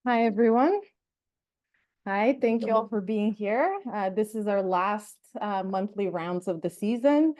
Hi, everyone. Hi, thank you all for being here. This is our last monthly rounds of the season.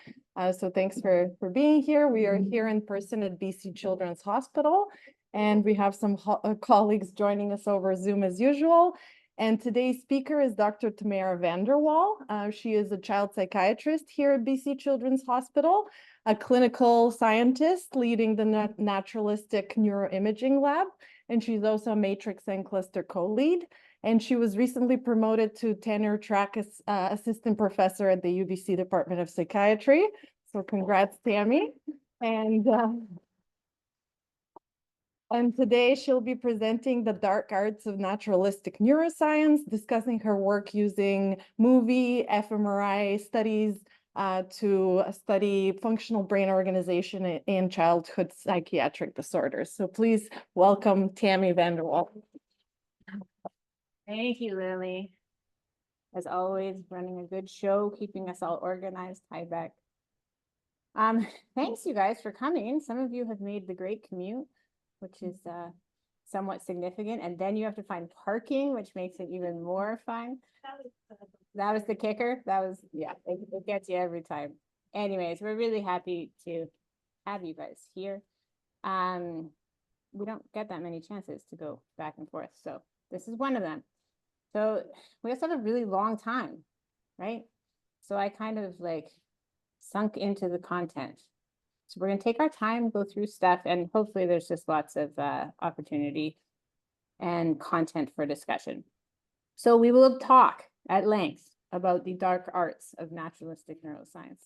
So thanks for being here. We are here in person at BC Children's Hospital, and we have some colleagues joining us over Zoom as usual. And today's speaker is Dr. Tamara Vanderwal. She is a child psychiatrist here at BC Children's Hospital, a clinical scientist leading the naturalistic neuroimaging lab, and she's also a matrix and cluster co-lead. And she was recently promoted to tenure track assistant professor at the UBC Department of Psychiatry. So congrats, Tammy. And today she'll be presenting the dark arts of naturalistic neuroscience, discussing her work using movie-fMRI studies to study functional brain organization in childhood psychiatric disorders. So please welcome Tammy Vanderwal. Thank you, Lily. As always, running a good show, keeping us all organized. Hi, Beck. Thanks, you guys, for coming. Some of you have made the great commute, which is somewhat significant. And then you have to find parking, which makes it even more fun. That was the kicker. That was, yeah, it gets you every time. Anyways, we're really happy to have you guys here. We don't get that many chances to go back and forth. So this is one of them. So we also have a really long time, right? So I kind of like sunk into the content. So we're going to take our time, go through stuff, and hopefully there's just lots of opportunity and content for discussion. So we will talk at length about the dark arts of naturalistic neuroscience.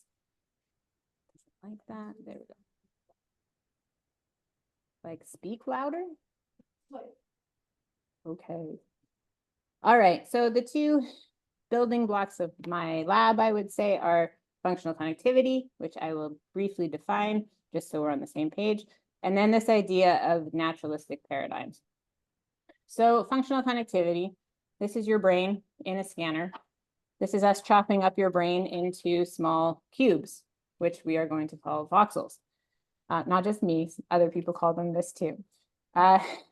Like that. There we go. Like speak louder? Okay. All right, so the two building blocks of my lab, I would say, are functional connectivity, which I will briefly define, just so we're on the same page, and then this idea of naturalistic paradigms. So functional connectivity, this is your brain in a scanner. This is us chopping up your brain into small cubes, which we are going to call voxels. Not just me, other people call them this too.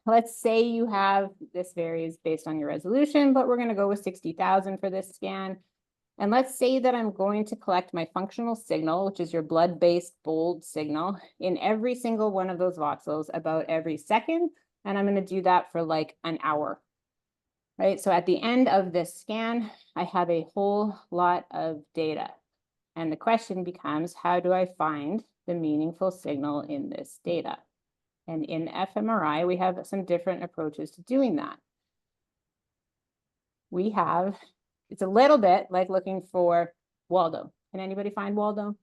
Let's say you have, this varies based on your resolution, but we're going to go with 60,000 for this scan. And let's say that I'm going to collect my functional signal, which is your blood-based bold signal, in every single one of those voxels about every second. And I'm going to do that for like an hour, right? So at the end of this scan, I have a whole lot of data. And the question becomes, how do I find the meaningful signal in this data? And in fMRI, we have some different approaches to doing that. We have, it's a little bit like looking for Waldo. Can anybody find Waldo?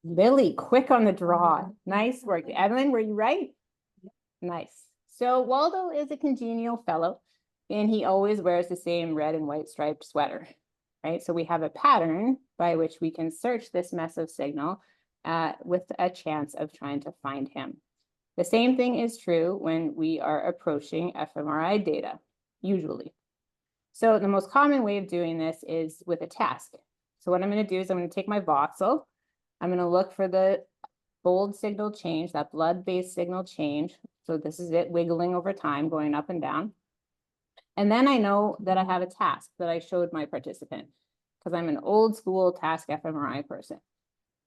Lily, quick on the draw. Nice work. Evelyn, were you right? Nice. So Waldo is a congenial fellow, and he always wears the same red and white striped sweater, right? So we have a pattern by which we can search this mess of signal with a chance of trying to find him. The same thing is true when we are approaching fMRI data, usually. So the most common way of doing this is with a task. So what I'm going to do is I'm going to take my voxel. I'm going to look for the bold signal change, that blood-based signal change. So this is it wiggling over time, going up and down. And then I know that I have a task that I showed my participant because I'm an old school task fMRI person.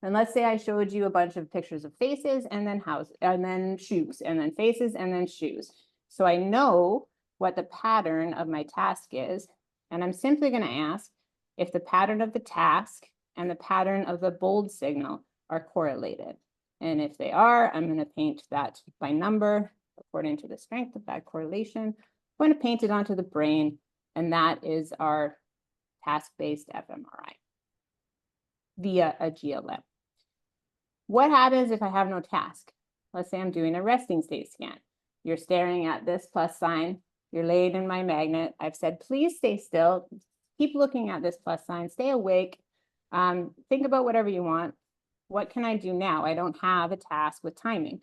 And let's say I showed you a bunch of pictures of faces and then houses and then shoes and then faces and then shoes. So I know what the pattern of my task is. And I'm simply going to ask if the pattern of the task and the pattern of the bold signal are correlated. And if they are, I'm going to paint that by number according to the strength of that correlation. I'm going to paint it onto the brain. And that is our task-based fMRI via a GLM. What happens if I have no task? Let's say I'm doing a resting state scan. You're staring at this plus sign. You're laid in my magnet. I've said, please stay still. Keep looking at this plus sign. Stay awake. Think about whatever you want. What can I do now? I don't have a task with timing.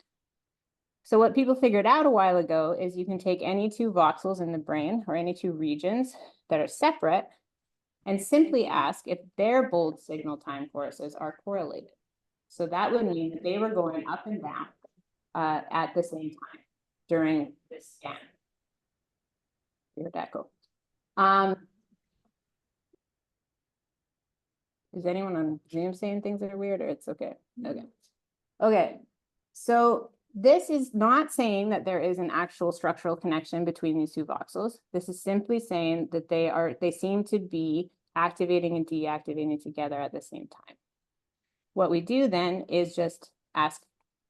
So what people figured out a while ago is you can take any two voxels in the brain or any two regions that are separate and simply ask if their bold signal time courses are correlated. So that would mean that they were going up and down at the same time. during this scan. Weird echo. Is anyone on Zoom saying things that are weird, or it's okay? Okay. Okay. So this is not saying that there is an actual structural connection between these two voxels. This is simply saying that they seem to be activating and deactivating together at the same time. What we do then is just ask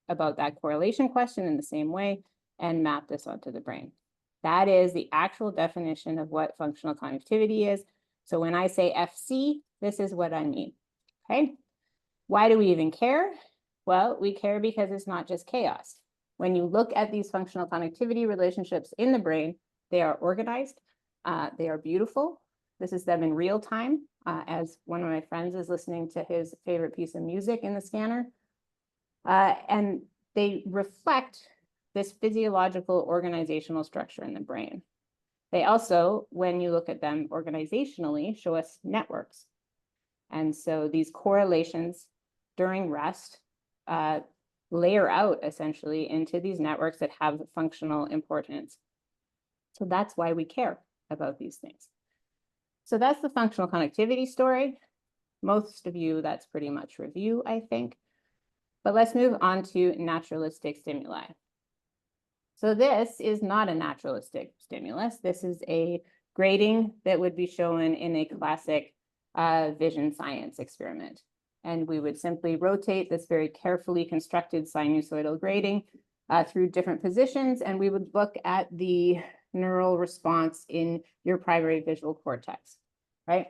about that correlation question in the same way and map this onto the brain. That is the actual definition of what functional connectivity is. So when I say FC, this is what I mean, okay? Why do we even care? Well, we care because it's not just chaos. When you look at these functional connectivity relationships in the brain, they are organized, they are beautiful. This is them in real time, as one of my friends is listening to his favorite piece of music in the scanner. And they reflect this physiological organizational structure in the brain. They also, when you look at them organizationally, show us networks. And so these correlations during rest layer out essentially into these networks that have functional importance. So that's why we care about these things. So that's the functional connectivity story. Most of you, that's pretty much review, I think. But let's move on to naturalistic stimuli. So this is not a naturalistic stimulus. This is a grading that would be shown in a classic vision science experiment. And we would simply rotate this very carefully constructed sinusoidal grading through different positions, and we would look at the neural response in your primary visual cortex, right?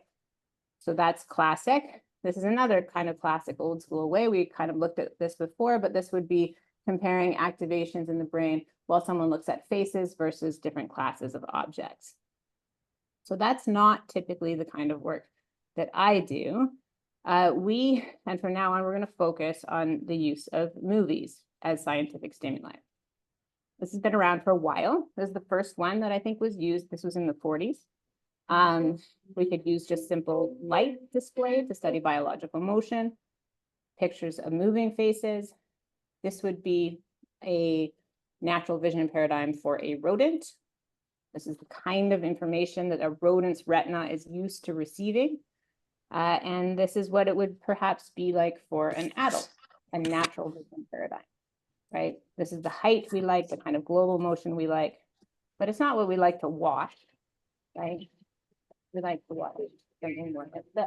So that's classic. This is another kind of classic old school way. We kind of looked at this before, but this would be comparing activations in the brain while someone looks at faces versus different classes of objects. So that's not typically the kind of work that I do. And from now on, we're going to focus on the use of movies as scientific stimuli. This has been around for a while. This is the first one that I think was used. This was in the 40s. We could use just simple light display to study biological motion, pictures of moving faces. This would be a natural vision paradigm for a rodent. This is the kind of information that a rodent's retina is used to receiving. And this is what it would perhaps be like for an adult, a natural vision paradigm, right? This is the height we like, the kind of global motion we like, but it's not what we like to watch, right? We like to watch something more like this.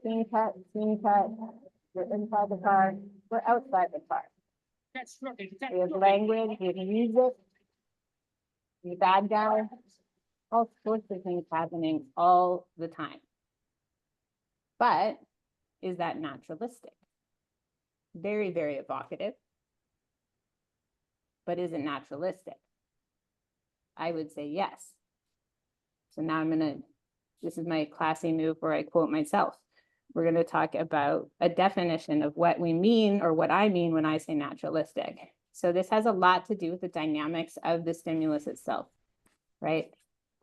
Scene cut, we're inside the car, we're outside the car. We have language, we have music, we have bad guy, all sorts of things happening all the time. But is that naturalistic? Very, very evocative. But is it naturalistic? I would say yes. So now this is my classy move where I quote myself. We're going to talk about a definition of what we mean or what I mean when I say naturalistic. So this has a lot to do with the dynamics of the stimulus itself, right?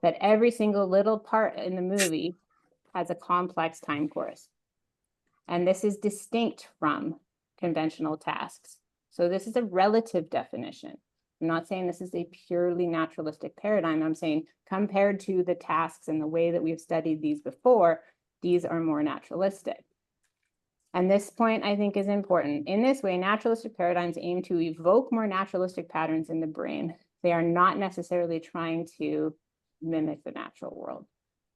That every single little part in the movie has a complex time course. And this is distinct from conventional tasks. So this is a relative definition. I'm not saying this is a purely naturalistic paradigm. I'm saying compared to the tasks and the way that we've studied these before, these are more naturalistic. And this point I think is important. In this way, naturalistic paradigms aim to evoke more naturalistic patterns in the brain. They are not necessarily trying to mimic the natural world,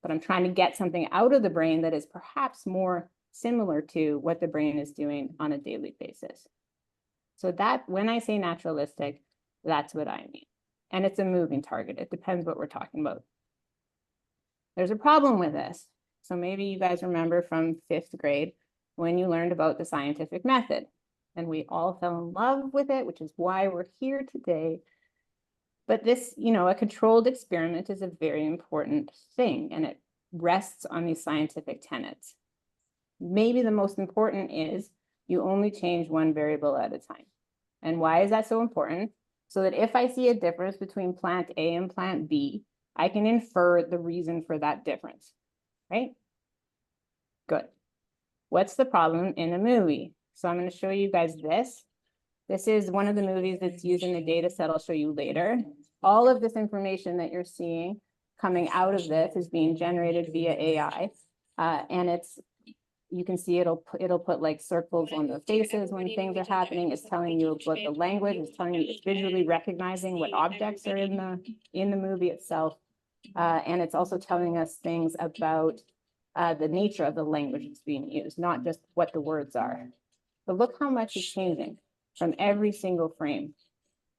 but I'm trying to get something out of the brain that is perhaps more similar to what the brain is doing on a daily basis. So that when I say naturalistic, that's what I mean. And it's a moving target. It depends what we're talking about. There's a problem with this. So maybe you guys remember from 5th grade when you learned about the scientific method, and we all fell in love with it, which is why we're here today. But this, a controlled experiment is a very important thing, and it rests on these scientific tenets. Maybe the most important is you only change one variable at a time. And why is that so important? So that if I see a difference between plant A and plant B, I can infer the reason for that difference, right? Good. What's the problem in a movie? So I'm going to show you guys this. This is one of the movies that's using the data set I'll show you later. All of this information that you're seeing coming out of this is being generated via AI. And you can see it'll put like circles on the faces when things are happening. It's telling you what the language is telling you. It's visually recognizing what objects are in the movie itself. And it's also telling us things about the nature of the language that's being used, not just what the words are. But look how much is changing from every single frame.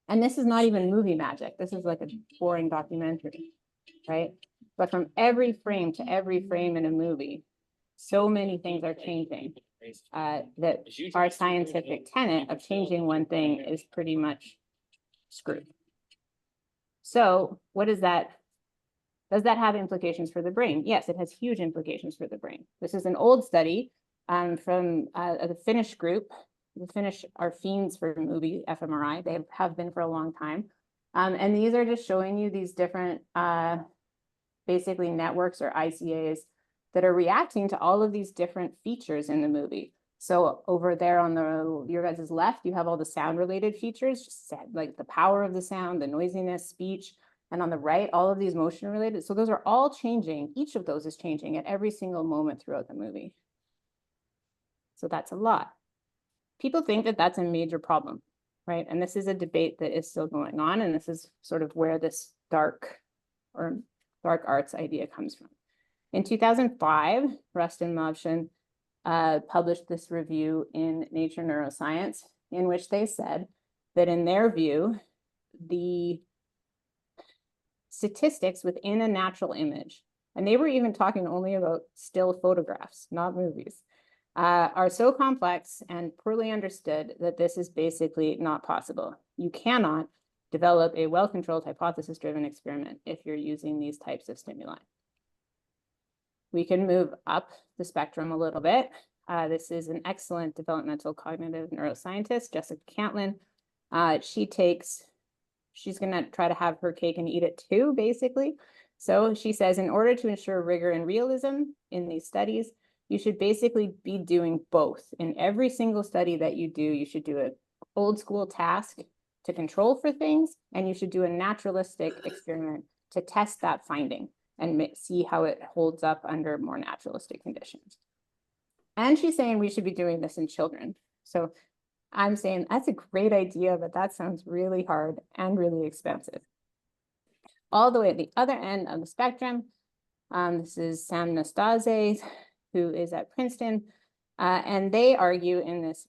And this is not even movie magic. This is like a boring documentary, right? But from every frame to every frame in a movie, so many things are changing that our scientific tenet of changing one thing is pretty much screwed. So what does that have implications for the brain? Yes, it has huge implications for the brain. This is an old study from the Finnish group. The Finnish are fiends for movie-fMRI. They have been for a long time. And these are just showing you these different basically networks or ICAs that are reacting to all of these different features in the movie. So over there on your guys' left, you have all the sound-related features, just like the power of the sound, the noisiness, speech. And on the right, all of these motion-related. So those are all changing. Each of those is changing at every single moment throughout the movie. So that's a lot. People think that that's a major problem, right? And this is a debate that is still going on. And this is sort of where this dark arts idea comes from. In 2005, Djavad Mowafaghian published this review in Nature Neuroscience, in which they said that in their view, the statistics within a natural image, and they were even talking only about still photographs, not movies, are so complex and poorly understood that this is basically not possible. You cannot develop a well-controlled hypothesis-driven experiment if you're using these types of stimuli. We can move up the spectrum a little bit. This is an excellent developmental cognitive neuroscientist, Jessica Cantlin. She's going to try to have her cake and eat it too, basically. So she says, in order to ensure rigor and realism in these studies, you should basically be doing both. In every single study that you do, you should do an old school task to control for things, and you should do a naturalistic experiment to test that finding and see how it holds up under more naturalistic conditions. And she's saying we should be doing this in children. So I'm saying that's a great idea, but that sounds really hard and really expensive. All the way at the other end of the spectrum, this is Sam Nastase, who is at Princeton, and they argue in this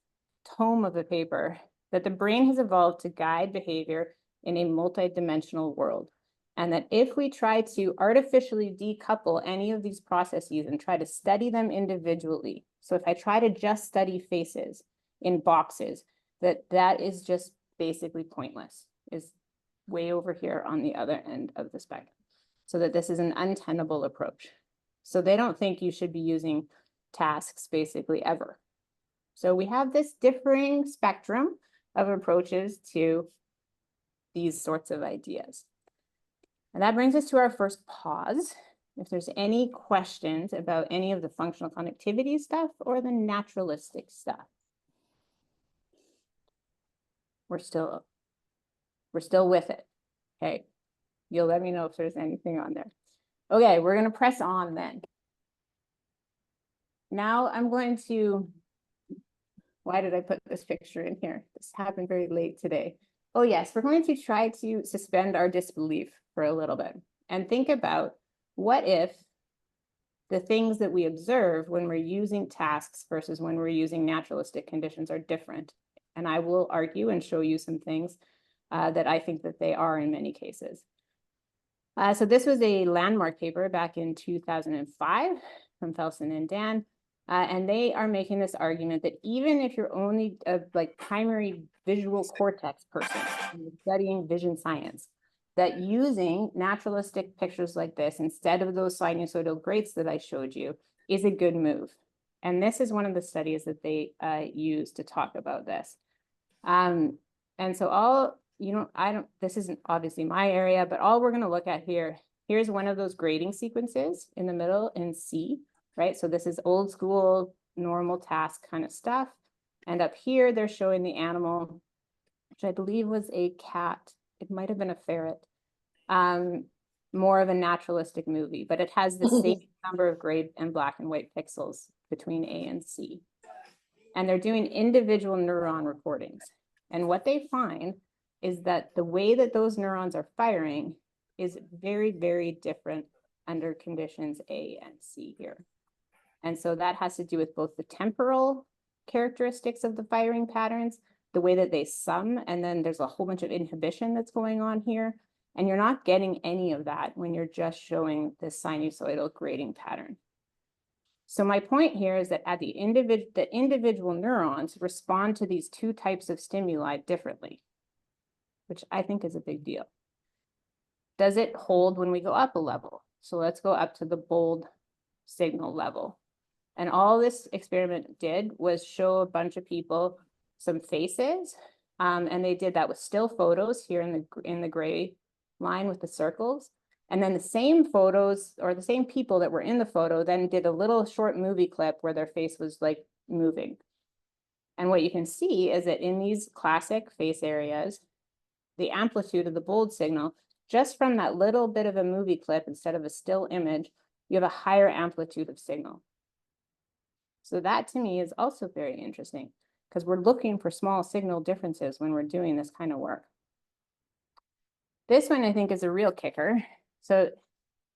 tome of a paper that the brain has evolved to guide behavior in a multidimensional world. And that if we try to artificially decouple any of these processes and try to study them individually, so if I try to just study faces in boxes, that is just basically pointless, is way over here on the other end of the spectrum. So that this is an untenable approach. So they don't think you should be using tasks basically ever. So we have this differing spectrum of approaches to these sorts of ideas. And that brings us to our first pause. If there's any questions about any of the functional connectivity stuff or the naturalistic stuff. We're still with it. Okay. You'll let me know if there's anything on there. Okay, we're going to press on then. Now I'm going to, why did I put this picture in here? This happened very late today. Oh yes, we're going to try to suspend our disbelief for a little bit and think about what if the things that we observe when we're using tasks versus when we're using naturalistic conditions are different. And I will argue and show you some things that I think that they are in many cases. So this was a landmark paper back in 2005 from Felsen and Dan. And they are making this argument that even if you're only a primary visual cortex person and you're studying vision science, that using naturalistic pictures like this instead of those sinusoidal grates that I showed you is a good move. And this is one of the studies that they use to talk about this. And so this isn't obviously my area, but all we're going to look at here's one of those grading sequences in the middle in C, right? So this is old school, normal task kind of stuff. And up here, they're showing the animal which I believe was a cat. It might have been a ferret. More of a naturalistic movie, but it has the same number of gray and black and white pixels between A and C. And they're doing individual neuron recordings. And what they find is that the way that those neurons are firing is very, very different under conditions A and C here. And so that has to do with both the temporal characteristics of the firing patterns, the way that they sum, and then there's a whole bunch of inhibition that's going on here. And you're not getting any of that when you're just showing this sinusoidal grading pattern. So my point here is that at the individual neurons respond to these two types of stimuli differently, which I think is a big deal. Does it hold when we go up a level? So let's go up to the bold signal level. And all this experiment did was show a bunch of people some faces, and they did that with still photos here in the gray line with the circles. And then the same photos or the same people that were in the photo then did a little short movie clip where their face was like moving. And what you can see is that in these classic face areas, the amplitude of the bold signal, just from that little bit of a movie clip instead of a still image, you have a higher amplitude of signal. So that to me is also very interesting because we're looking for small signal differences when we're doing this kind of work. This one I think is a real kicker. So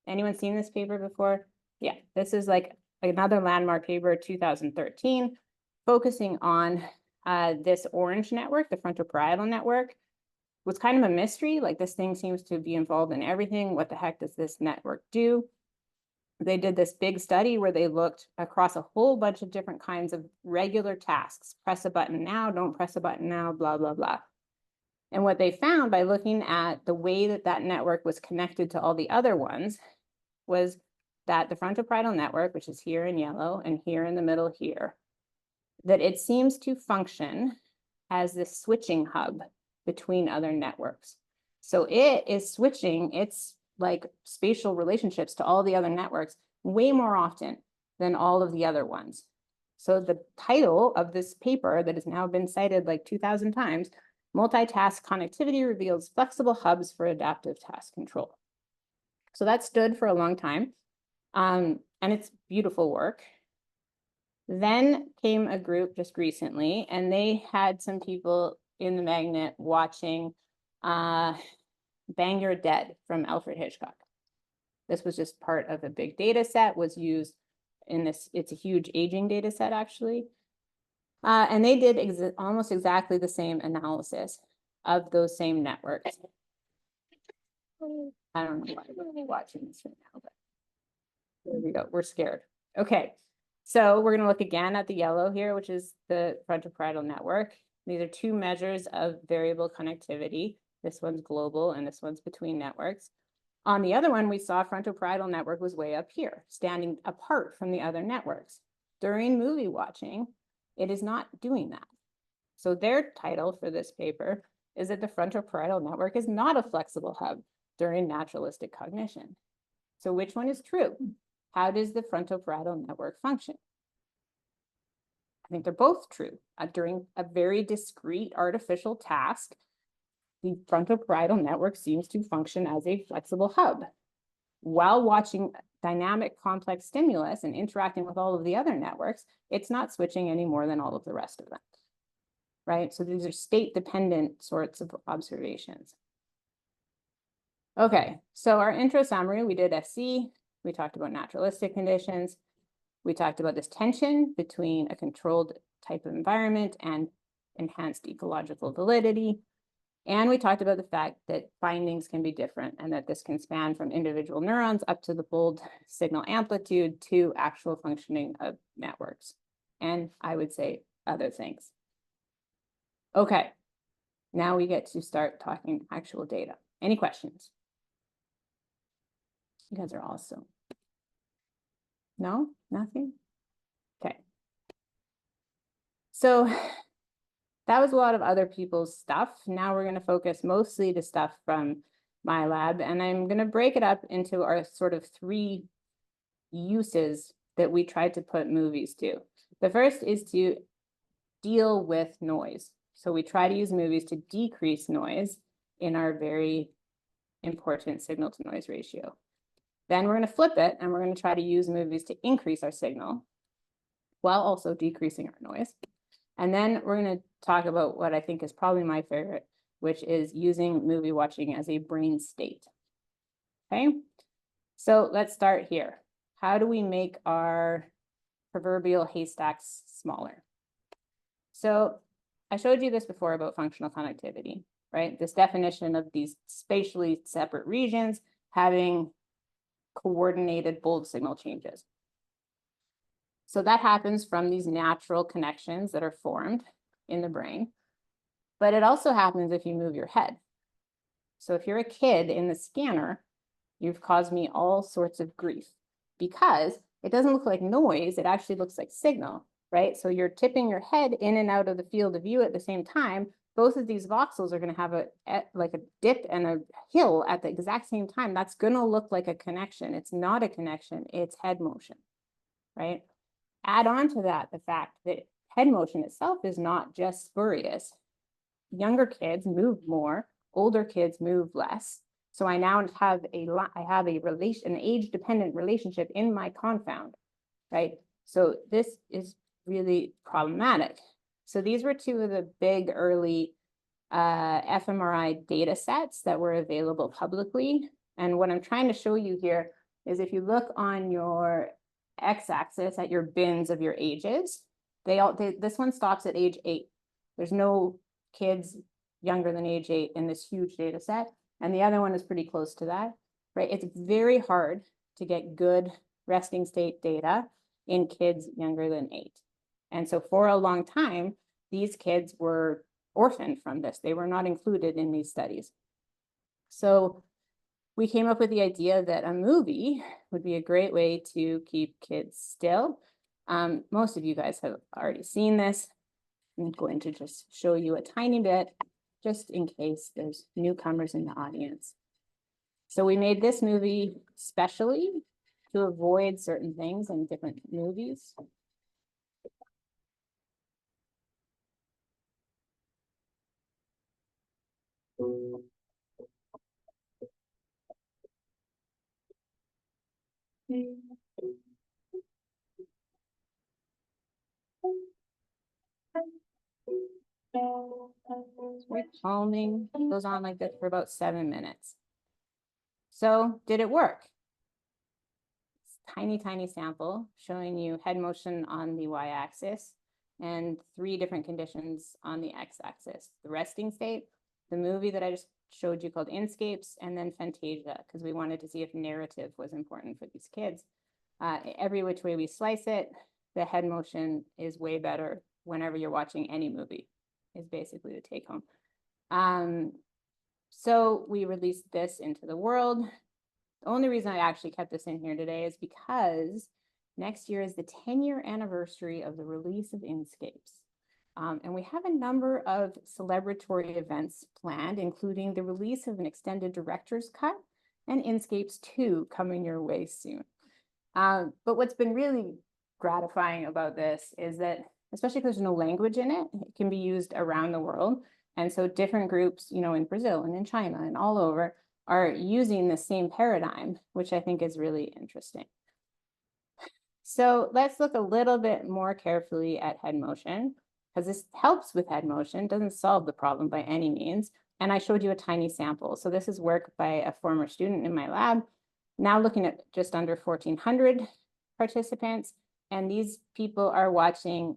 anyone seen this paper before? Yeah, this is like another landmark paper, 2013, focusing on this orange network, the frontoparietal network. It was kind of a mystery, like this thing seems to be involved in everything. What the heck does this network do? They did this big study where they looked across a whole bunch of different kinds of regular tasks. Press a button now, don't press a button now, blah, blah, blah. And what they found by looking at the way that that network was connected to all the other ones was that the frontoparietal network, which is here in yellow and here in the middle here, that it seems to function as this switching hub between other networks. So it is switching its like spatial relationships to all the other networks way more often than all of the other ones. So the title of this paper that has now been cited like 2,000 times, Multitask Connectivity Reveals Flexible Hubs for Adaptive Task Control. So that stood for a long time, and it's beautiful work. Then came a group just recently, and they had some people in the magnet watching Bang You're Dead from Alfred Hitchcock. This was just part of a big data set, was used in this, it's a huge aging data set actually. And they did almost exactly the same analysis of those same networks. I don't know why we're watching this right now, but there we go, we're scared. Okay, so we're gonna look again at the yellow here, which is the frontoparietal network. These are two measures of variable connectivity. This one's global and this one's between networks. On the other one, we saw frontoparietal network was way up here, standing apart from the other networks. During movie watching, it is not doing that. So their title for this paper is that the frontoparietal network is not a flexible hub during naturalistic cognition. So which one is true? How does the frontoparietal network function? I think they're both true. During a very discrete artificial task, the frontoparietal network seems to function as a flexible hub. While watching dynamic complex stimulus and interacting with all of the other networks, it's not switching any more than all of the rest of them, right? So these are state-dependent sorts of observations. Okay, so our intro summary, we did SC, we talked about naturalistic conditions, we talked about this tension between a controlled type of environment and enhanced ecological validity. And we talked about the fact that findings can be different and that this can span from individual neurons up to the bold signal amplitude to actual functioning of networks. And I would say other things. Okay, now we get to start talking actual data. Any questions? You guys are awesome. No, nothing? Okay. So that was a lot of other people's stuff. Now we're going to focus mostly to stuff from my lab, and I'm going to break it up into our sort of three uses that we tried to put movies to. The first is to deal with noise. So we try to use movies to decrease noise in our very important signal to noise ratio. Then we're going to flip it and we're going to try to use movies to increase our signal while also decreasing our noise. And then we're going to talk about what I think is probably my favorite, which is using movie watching as a brain state. Okay, so let's start here. How do we make our proverbial haystacks smaller? So I showed you this before about functional connectivity, right? This definition of these spatially separate regions having coordinated bold signal changes. So that happens from these natural connections that are formed in the brain, but it also happens if you move your head. So if you're a kid in the scanner, you've caused me all sorts of grief because it doesn't look like noise, it actually looks like signal, right? So you're tipping your head in and out of the field of view at the same time. Both of these voxels are going to have like a dip and a hill at the exact same time. That's going to look like a connection. It's not a connection, it's head motion, right? Add on to that the fact that head motion itself is not just spurious. Younger kids move more, older kids move less. So I now have an age-dependent relationship in my confound, right? So this is really problematic. So these were two of the big early fMRI data sets that were available publicly. And what I'm trying to show you here is if you look on your x-axis at your bins of your ages, this one stops at age 8. There's no kids younger than age 8 in this huge data set. And the other one is pretty close to that, right? It's very hard to get good resting state data in kids younger than 8. And so for a long time, these kids were orphaned from this. They were not included in these studies. So we came up with the idea that a movie would be a great way to keep kids still. Most of you guys have already seen this. I'm going to just show you a tiny bit, just in case there's newcomers in the audience. So we made this movie specially to avoid certain things in different movies. It's very calming. It goes on like this for about 7 minutes. So did it work? Tiny, tiny sample showing you head motion on the y-axis and 3 different conditions on the x-axis. The resting state, the movie that I just showed you called Inscapes, and then Fantasia, because we wanted to see if narrative was important for these kids. Every which way we slice it, the head motion is way better whenever you're watching any movie, is basically the take home. So we released this into the world. The only reason I actually kept this in here today is because next year is the 10-year anniversary of the release of Inscapes. And we have a number of celebratory events planned, including the release of an extended director's cut and Inscapes 2 coming your way soon. But what's been really gratifying about this is that, especially because there's no language in it, it can be used around the world. And so different groups, you know, in Brazil and in China and all over are using the same paradigm, which I think is really interesting. So let's look a little bit more carefully at head motion, because this helps with head motion, doesn't solve the problem by any means. And I showed you a tiny sample. So this is work by a former student in my lab, now looking at just under 1,400 participants. And these people are watching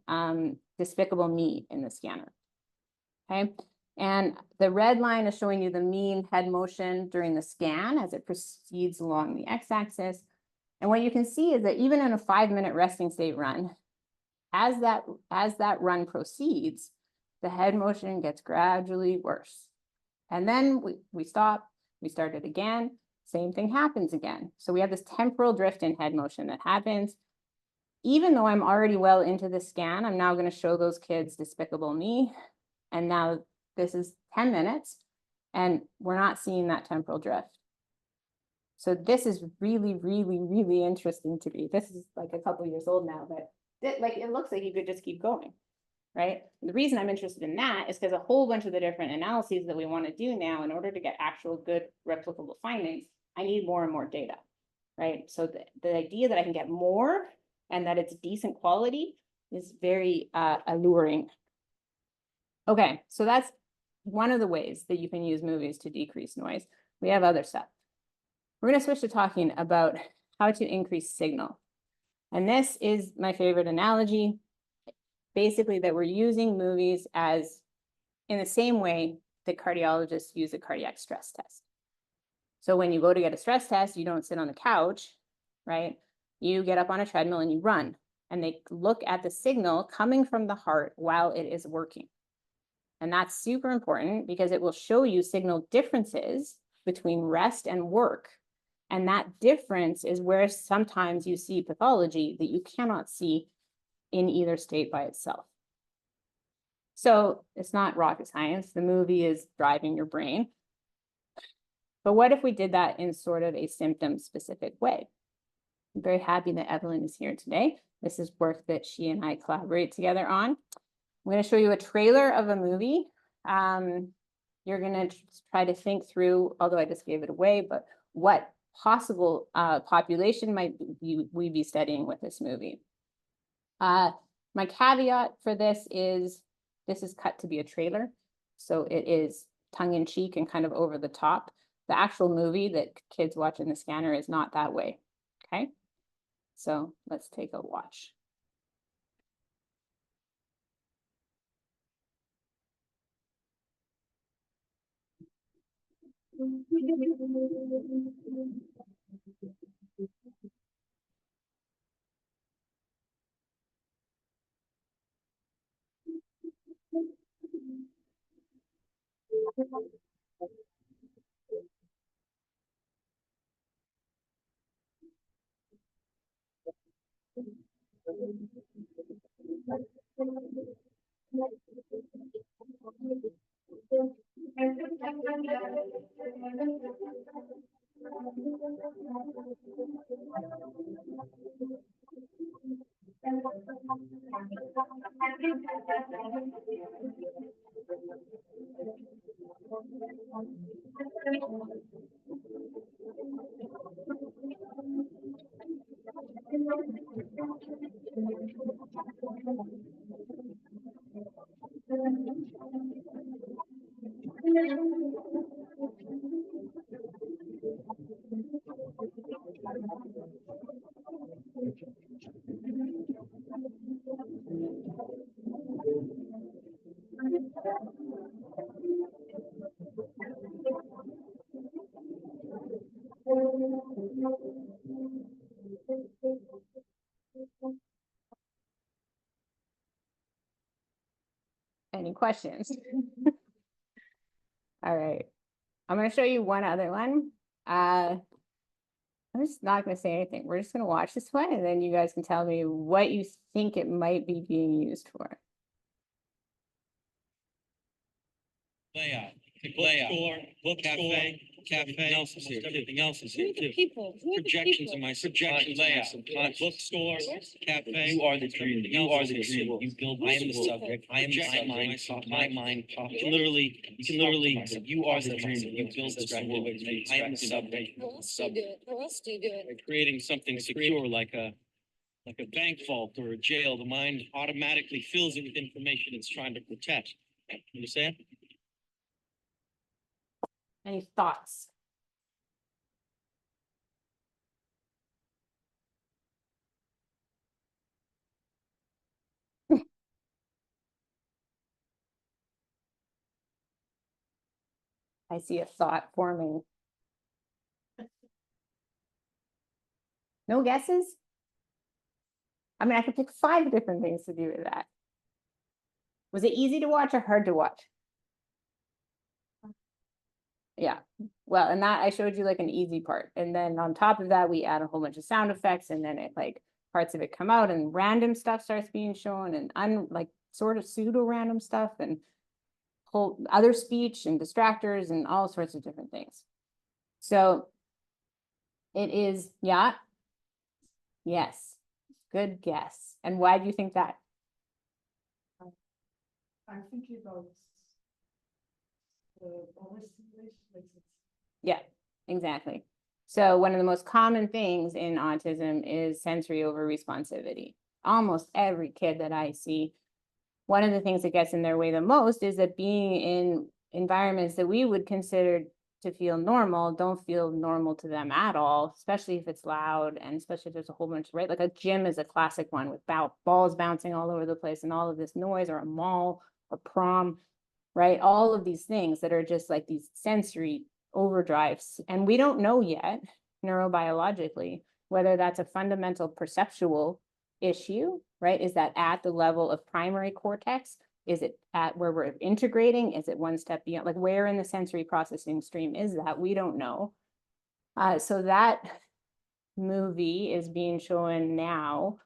Despicable Me in the scanner, okay? And the red line is showing you the mean head motion during the scan as it proceeds along the x-axis. And what you can see is that even in a 5-minute resting state run, as that run proceeds, the head motion gets gradually worse. And then we stop, we start it again, same thing happens again. So we have this temporal drift in head motion that happens. Even though I'm already well into the scan, I'm now going to show those kids Despicable Me. And now this is 10 minutes, and we're not seeing that temporal drift. So this is really, really, really interesting to me. This is like a couple years old now, but it looks like you could just keep going, right? The reason I'm interested in that is because a whole bunch of the different analyses that we want to do now, in order to get actual good replicable findings, I need more and more data, right? So the idea that I can get more and that it's decent quality is very alluring. Okay, so that's one of the ways that you can use movies to decrease noise. We have other stuff. We're going to switch to talking about how to increase signal. And this is my favorite analogy. Basically, that we're using movies as in the same way that cardiologists use a cardiac stress test. So when you go to get a stress test, you don't sit on the couch, right? You get up on a treadmill and you run, and they look at the signal coming from the heart while it is working. And that's super important because it will show you signal differences between rest and work. And that difference is where sometimes you see pathology that you cannot see in either state by itself. So it's not rocket science. The movie is driving your brain. But what if we did that in sort of a symptom-specific way? I'm very happy that Evelyn is here today. This is work that she and I collaborate together on. I'm going to show you a trailer of a movie. You're going to try to think through, although I just gave it away, but what possible population might we be studying with this movie. My caveat for this is cut to be a trailer. So it is tongue-in-cheek and kind of over the top. The actual movie that kids watch in the scanner is not that way, okay? So let's take a watch. Any questions? All right. I'm going to show you one other one. I'm just not going to say anything. We're just going to watch this one, and then you guys can tell me what you think it might be being used for. Layout. Book cafe, everything else is here. Everything else is here. People. Projections in my subconscious, layout. Bookstore, cafe. You are the dream. You are the dream. You build. I am the subject. I am my mind. You can literally. You are the dream. You build this I am the subject. How else do you do it? How else do you do it? By creating something secure like a bank vault or a jail, the mind automatically fills it with information it's trying to protect. Understand? Any thoughts? I see a thought forming. No guesses? I mean, I could pick 5 different things to do with that. Was it easy to watch or hard to watch? Yeah, well, and that I showed you like an easy part. And then on top of that, we add a whole bunch of sound effects, and then it like parts of it come out and random stuff starts being shown, and like sort of pseudo random stuff, and whole other speech and distractors and all sorts of different things. So it is, yeah. Yes, good guess. And why do you think that? I'm thinking about the overstimulation. Yeah, exactly. So one of the most common things in autism is sensory overresponsivity. Almost every kid that I see, one of the things that gets in their way the most is that being in environments that we would consider to feel normal don't feel normal to them at all, especially if it's loud and especially if there's a whole bunch, right? Like a gym is a classic one with balls bouncing all over the place and all of this noise, or a mall or prom, right? All of these things that are just like these sensory overdrives. And we don't know yet neurobiologically whether that's a fundamental perceptual issue, right? Is that at the level of primary cortex? Is it at where we're integrating? Is it one step beyond? Like where in the sensory processing stream is that? We don't know. So that movie is being shown now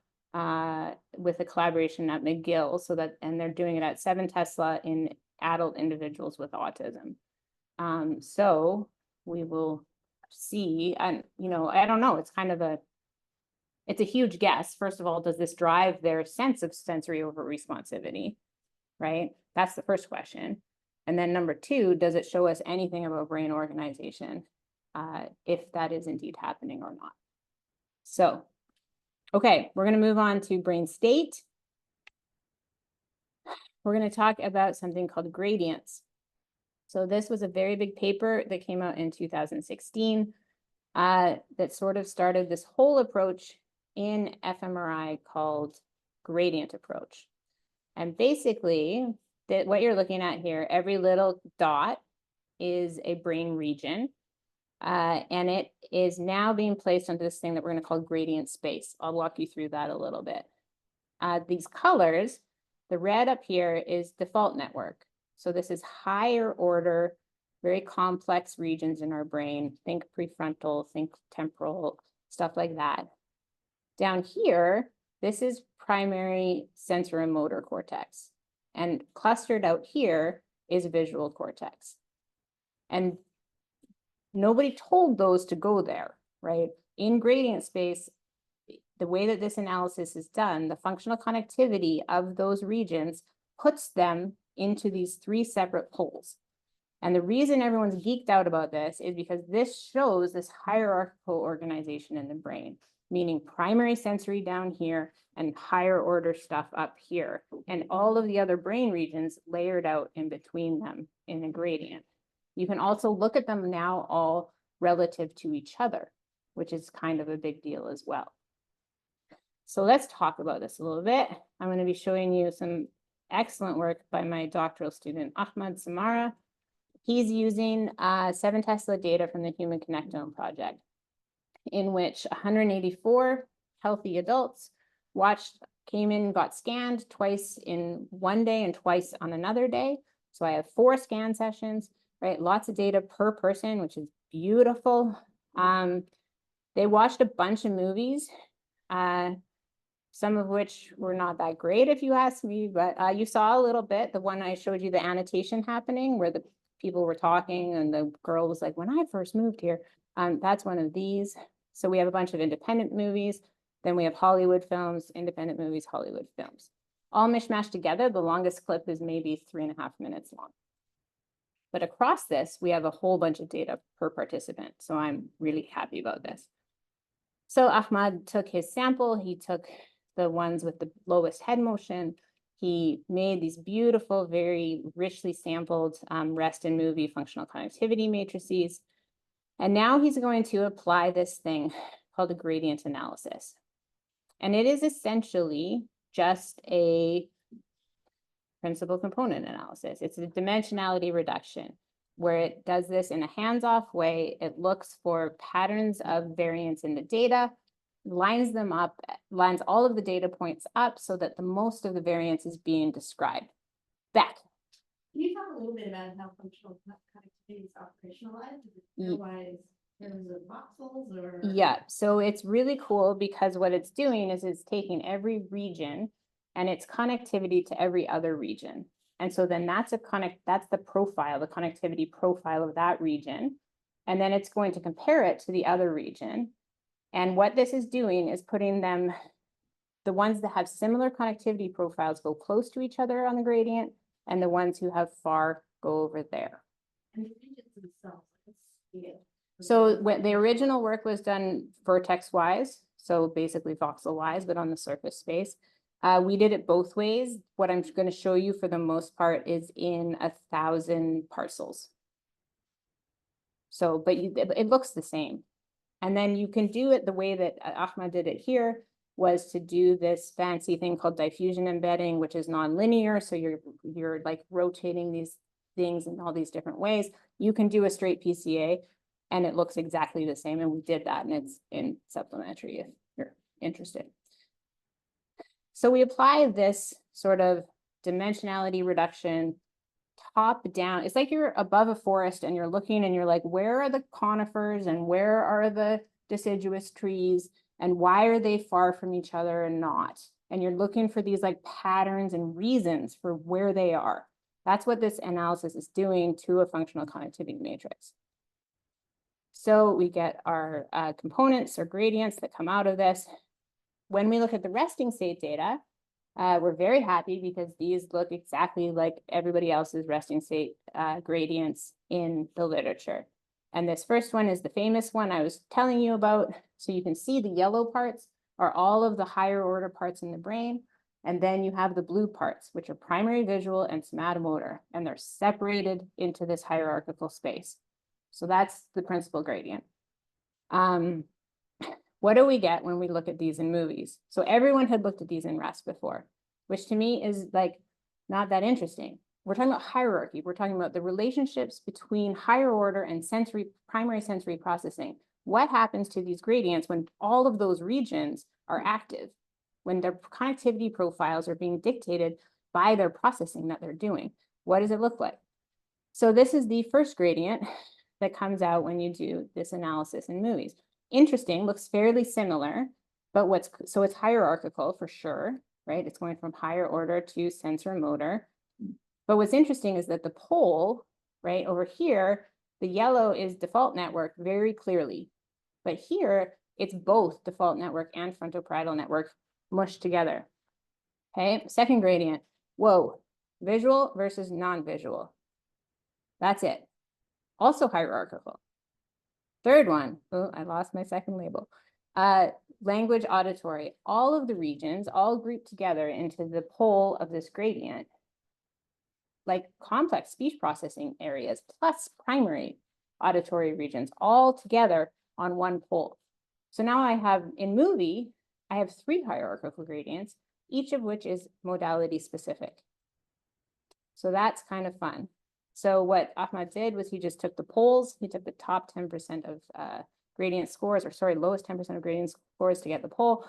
with a collaboration at McGill, so that, and they're doing it at 7 Tesla in adult individuals with autism. So we will see, and you know, I don't know, it's kind of it's a huge guess. First of all, does this drive their sense of sensory over-responsivity, right? That's the first question. And then number 2, does it show us anything about brain organization, if that is indeed happening or not? So, okay, we're going to move on to brain state. We're going to talk about something called gradients. So this was a very big paper that came out in 2016 that sort of started this whole approach in fMRI called gradient approach. And basically, what you're looking at here, every little dot is a brain region. And it is now being placed onto this thing that we're going to call gradient space. I'll walk you through that a little bit. These colors, the red up here is default network. So this is higher order, very complex regions in our brain. Think prefrontal, think temporal, stuff like that. Down here, this is primary sensorimotor cortex. And clustered out here is visual cortex. And nobody told those to go there, right? In gradient space, the way that this analysis is done, the functional connectivity of those regions puts them into these 3 separate poles. And the reason everyone's geeked out about this is because this shows this hierarchical organization in the brain, meaning primary sensory down here and higher order stuff up here, and all of the other brain regions layered out in between them in a gradient. You can also look at them now all relative to each other, which is kind of a big deal as well. So let's talk about this a little bit. I'm going to be showing you some excellent work by my doctoral student, Tamara. He's using 7 Tesla data from the Human Connectome Project, in which 184 healthy adults came in, got scanned twice in one day and twice on another day. So I have 4 scan sessions, right? Lots of data per person, which is beautiful. They watched a bunch of movies, some of which were not that great, if you ask me, but you saw a little bit. The one I showed you, the annotation happening, where the people were talking and the girl was like, when I first moved here, that's one of these. So we have a bunch of independent movies. Then we have Hollywood films, independent movies, Hollywood films. All mishmashed together, the longest clip is maybe 3.5 minutes long. But across this, we have a whole bunch of data per participant. So I'm really happy about this. So Ahmad took his sample. He took the ones with the lowest head motion. He made these beautiful, very richly sampled rest and movie functional connectivity matrices. And now he's going to apply this thing called a gradient analysis. And it is essentially just a principal component analysis. It's a dimensionality reduction where it does this in a hands-off way. It looks for patterns of variance in the data, lines them up, lines all of the data points up so that the most of the variance is being described. Beck. Can you talk a little bit about how functional connectivity is operationalized? Is it pairwise in terms of voxels or? Yeah, so it's really cool because what it's doing is it's taking every region and its connectivity to every other region. And so then that's the profile, the connectivity profile of that region. And then it's going to compare it to the other region. And what this is doing is putting them, the ones that have similar connectivity profiles go close to each other on the gradient, and the ones who have far go over there. And the regions themselves, let's see it. So when the original work was done vertex-wise, so basically voxel-wise, but on the surface space, we did it both ways. What I'm going to show you for the most part is in 1,000 parcels. So, but it looks the same. And then you can do it the way that Ahmad did it here, was to do this fancy thing called diffusion embedding, which is nonlinear. So you're like rotating these things in all these different ways. You can do a straight PCA and it looks exactly the same. And we did that, and it's in supplementary if you're interested. So we apply this sort of dimensionality reduction top down. It's like you're above a forest and you're looking and you're like, where are the conifers and where are the deciduous trees and why are they far from each other and not? And you're looking for these like patterns and reasons for where they are. That's what this analysis is doing to a functional connectivity matrix. So we get our components or gradients that come out of this. When we look at the resting state data, we're very happy because these look exactly like everybody else's resting state gradients in the literature. And this first one is the famous one I was telling you about. So you can see the yellow parts are all of the higher order parts in the brain. And then you have the blue parts, which are primary visual and somatomotor, and they're separated into this hierarchical space. So that's the principal gradient. What do we get when we look at these in movies? So everyone had looked at these in rest before, which to me is like not that interesting. We're talking about hierarchy. We're talking about the relationships between higher order and primary sensory processing. What happens to these gradients when all of those regions are active, when their connectivity profiles are being dictated by their processing that they're doing? What does it look like? So this is the first gradient that comes out when you do this analysis in movies. Interesting, looks fairly similar, but so it's hierarchical for sure, right? It's going from higher order to sensor motor. But what's interesting is that the pole, right over here, the yellow is default network very clearly. But here, it's both default network and frontoparietal network mushed together. Okay, second gradient. Whoa, visual versus non-visual. That's it. Also hierarchical. Third one, oh, I lost my second label. Language auditory. All of the regions all grouped together into the pole of this gradient, like complex speech processing areas plus primary auditory regions all together on one pole. So now I have, in movie, I have 3 hierarchical gradients, each of which is modality specific. So that's kind of fun. So what Ahmad did was he just took the poles, he took the top 10% of gradient scores, or sorry, lowest 10% of gradient scores to get the pole,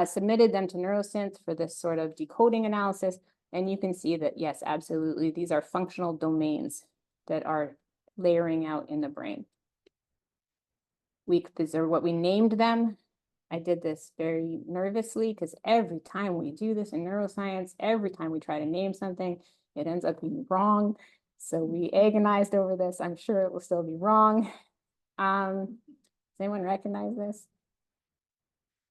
submitted them to neuroscience for this sort of decoding analysis. And you can see that, yes, absolutely, these are functional domains that are layering out in the brain. These are what we named them. I did this very nervously because every time we do this in neuroscience, every time we try to name something, it ends up being wrong. So we agonized over this. I'm sure it will still be wrong. Does anyone recognize this?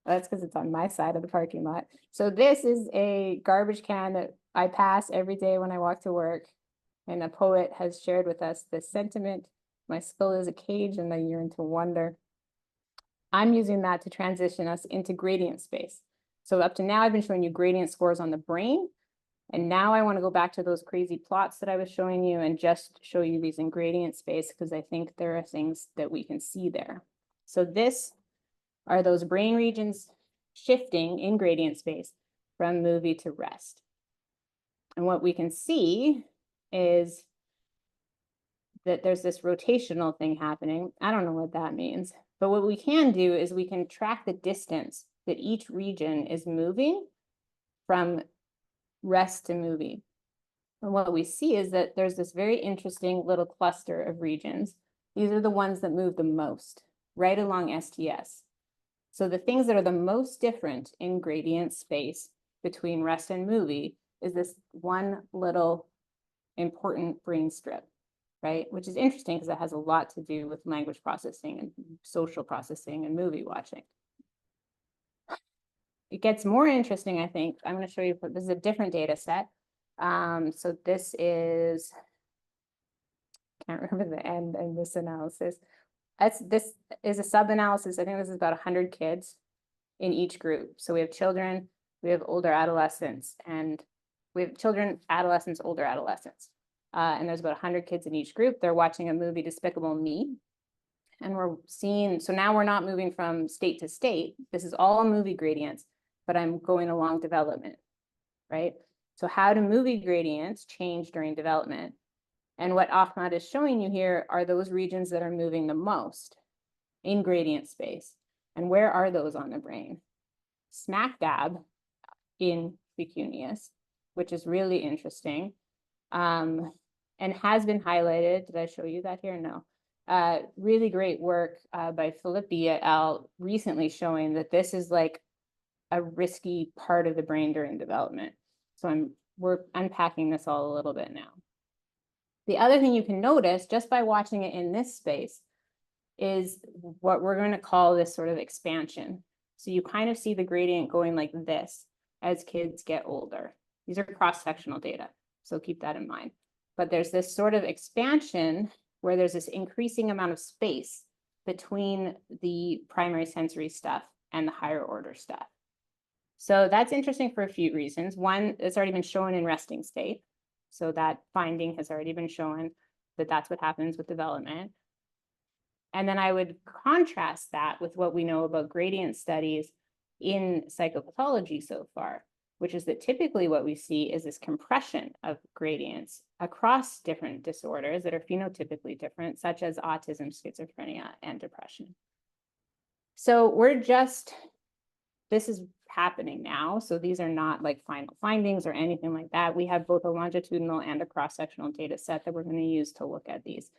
Oh, that's because it's on my side of the parking lot. So this is a garbage can that I pass every day when I walk to work. And a poet has shared with us this sentiment: my skull is a cage and I yearn to wonder. I'm using that to transition us into gradient space. So up to now, I've been showing you gradient scores on the brain. And now I want to go back to those crazy plots that I was showing you and just show you these in gradient space, because I think there are things that we can see there. So this are those brain regions shifting in gradient space from movie to rest. And what we can see is that there's this rotational thing happening. I don't know what that means, but what we can do is we can track the distance that each region is moving from rest to movie. And what we see is that there's this very interesting little cluster of regions. These are the ones that move the most, right along STS. So the things that are the most different in gradient space between rest and movie is this one little important brain strip, right? Which is interesting because it has a lot to do with language processing and social processing and movie watching. It gets more interesting, I think. I'm going to show you, this is a different data set. So this is, can't remember the end in this analysis. This is a sub-analysis. I think this is about 100 kids in each group. So we have children, we have older adolescents, and we have children, adolescents, older adolescents. And there's about 100 kids in each group. They're watching a movie, Despicable Me. And we're seeing, so now we're not moving from state to state. This is all movie gradients, but I'm going along development, right? So how do movie gradients change during development? And what Ahmad is showing you here are those regions that are moving the most in gradient space. And where are those on the brain? Smack dab in precuneus, which is really interesting, and has been highlighted. Did I show you that here? No. Really great work by Filippi et al. Recently showing that this is like a risky part of the brain during development. So we're unpacking this all a little bit now. The other thing you can notice just by watching it in this space is what we're going to call this sort of expansion. So you kind of see the gradient going like this as kids get older. These are cross-sectional data, so keep that in mind. But there's this sort of expansion where there's this increasing amount of space between the primary sensory stuff and the higher order stuff. So that's interesting for a few reasons. One, it's already been shown in resting state. So that finding has already been shown that that's what happens with development. And then I would contrast that with what we know about gradient studies in psychopathology so far, which is that typically what we see is this compression of gradients across different disorders that are phenotypically different, such as autism, schizophrenia, and depression. So this is happening now. So these are not like final findings or anything like that. We have both a longitudinal and a cross-sectional data set that we're going to use to look at these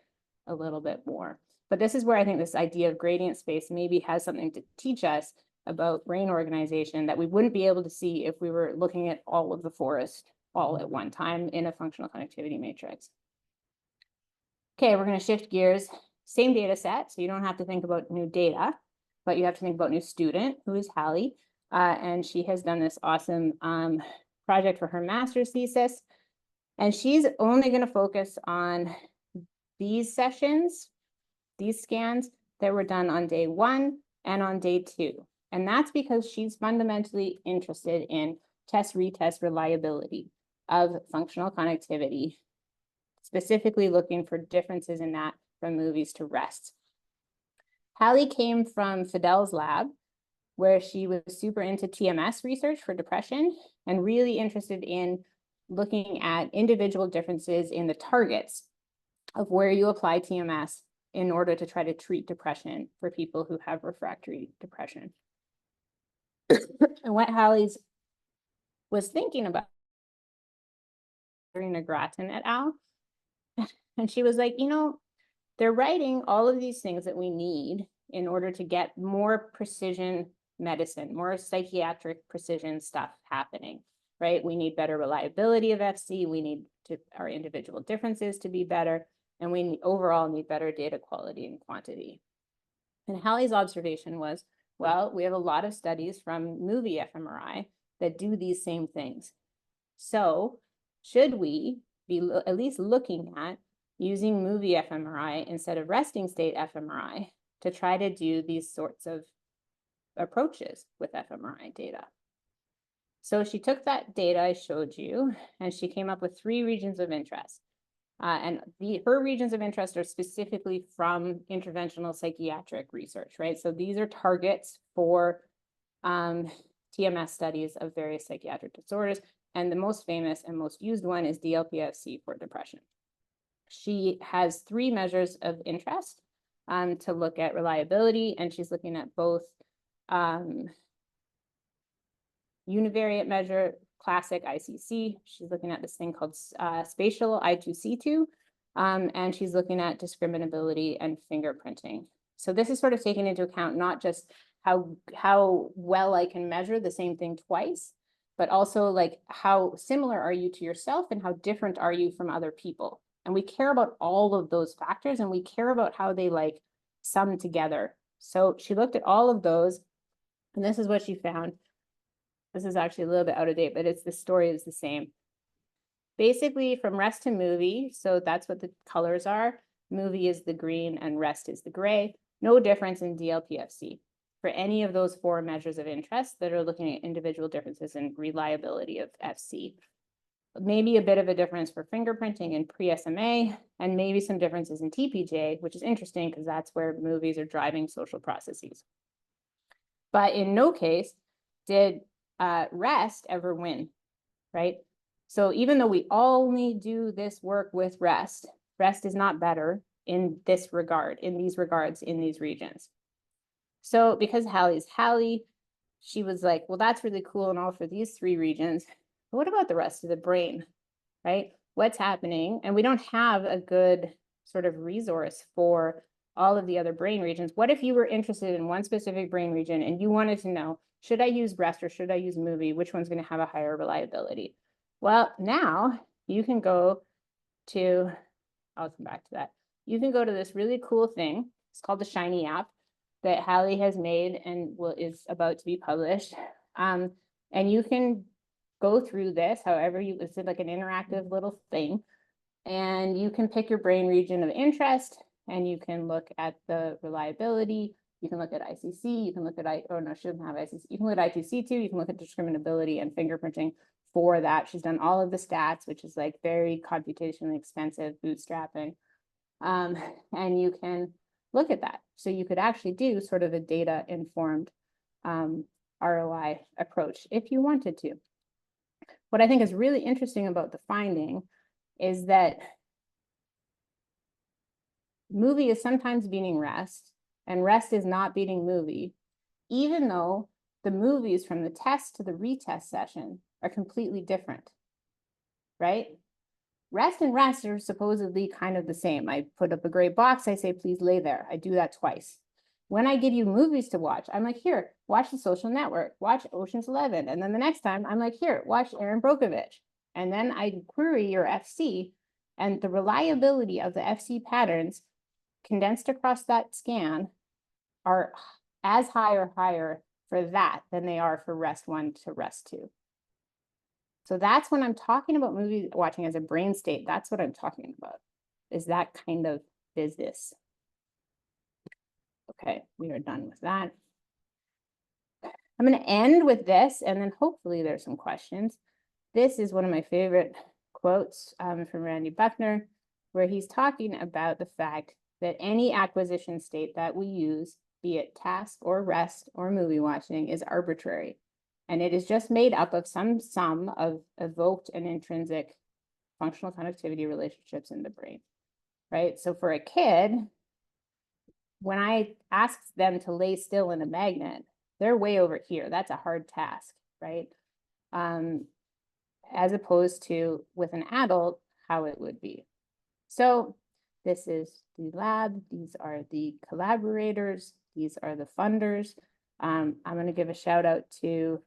a little bit more. But this is where I think this idea of gradient space maybe has something to teach us about brain organization that we wouldn't be able to see if we were looking at all of the forest all at one time in a functional connectivity matrix. Okay, we're going to shift gears. Same data set, so you don't have to think about new data, but you have to think about new student, who is Hallie. And she has done this awesome project for her master's thesis. And she's only going to focus on these sessions, these scans that were done on day 1 and on day 2. And that's because she's fundamentally interested in test-retest reliability of functional connectivity, specifically looking for differences in that from movies to rest. Hallie came from Fidel's lab, where she was super into TMS research for depression and really interested in looking at individual differences in the targets of where you apply TMS in order to try to treat depression for people who have refractory depression. And what Hallie was thinking about during Grattan et al. And she was like, you know, they're writing all of these things that we need in order to get more precision medicine, more psychiatric precision stuff happening, right? We need better reliability of FC. We need our individual differences to be better. And we overall need better data quality and quantity. And Hallie's observation was, well, we have a lot of studies from movie-fMRI that do these same things. So should we be at least looking at using movie-fMRI instead of resting state fMRI to try to do these sorts of approaches with fMRI data? So she took that data I showed you, and she came up with 3 regions of interest. And her regions of interest are specifically from interventional psychiatric research, right? So these are targets for TMS studies of various psychiatric disorders. And the most famous and most used one is DLPFC for depression. She has 3 measures of interest to look at reliability, and she's looking at both univariate measure, classic ICC. She's looking at this thing called spatial I2C2, and she's looking at discriminability and fingerprinting. So this is sort of taking into account not just how well I can measure the same thing twice, but also like how similar are you to yourself and how different are you from other people. And we care about all of those factors, and we care about how they like sum together. So she looked at all of those, and this is what she found. This is actually a little bit out of date, but the story is the same. basically from rest to movie. So that's what the colors are. Movie is the green and rest is the gray. No difference in DLPFC for any of those 4 measures of interest that are looking at individual differences in reliability of FC. Maybe a bit of a difference for fingerprinting and pre-SMA, and maybe some differences in TPJ, which is interesting because that's where movies are driving social processes. But in no case did rest ever win, right? So even though we only do this work with rest, rest is not better in this regard, in these regards, in these regions. So because Hallie's Hallie, she was like, well, that's really cool and all for these 3 regions. But what about the rest of the brain, right? What's happening? And we don't have a good sort of resource for all of the other brain regions. What if you were interested in one specific brain region and you wanted to know, should I use rest or should I use movie? Which one's going to have a higher reliability? Well, now you can go to, I'll come back to that. You can go to this really cool thing. It's called the Shiny app that Hallie has made and is about to be published. And you can go through this, however you, it's like an interactive little thing, and you can pick your brain region of interest, and you can look at the reliability. You can look at ICC, you can look at, oh no, she doesn't have ICC. You can look at ITC2, you can look at discriminability and fingerprinting for that. She's done all of the stats, which is like very computationally expensive bootstrapping. And you can look at that. So you could actually do sort of a data-informed ROI approach if you wanted to. What I think is really interesting about the finding is that movie is sometimes beating rest, and rest is not beating movie, even though the movies from the test to the retest session are completely different, right? Rest and rest are supposedly kind of the same. I put up a gray box, I say, please lay there. I do that twice. When I give you movies to watch, I'm like, here, watch The Social Network, watch Ocean's 11. And then the next time I'm like, here, watch Aaron Brockovich. And then I query your FC, and the reliability of the FC patterns condensed across that scan are as high or higher for that than they are for rest 1 to rest 2. So that's when I'm talking about movie watching as a brain state. That's what I'm talking about, is that kind of business. Okay, we are done with that. I'm going to end with this, and then hopefully there's some questions. This is one of my favorite quotes from Randy Buckner, where he's talking about the fact that any acquisition state that we use, be it task or rest or movie watching, is arbitrary. And it is just made up of some sum of evoked and intrinsic functional connectivity relationships in the brain, right? So for a kid, when I ask them to lay still in a magnet, they're way over here. That's a hard task, right? As opposed to with an adult, how it would be. So this is the lab. These are the collaborators. These are the funders. I'm going to give a shout out to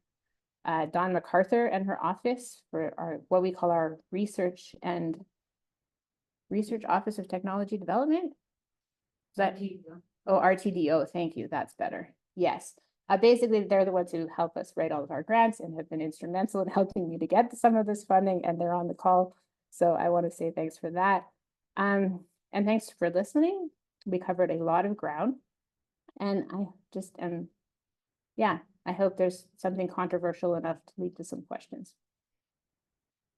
Dawn MacArthur and her office for our what we call our Research Office of Technology Development. Is that RTDO? Thank you. That's better. Yes. Basically, they're the ones who help us write all of our grants and have been instrumental in helping me to get some of this funding, and they're on the call. So I want to say thanks for that. And thanks for listening. We covered a lot of ground, and I just am, yeah, I hope there's something controversial enough to lead to some questions.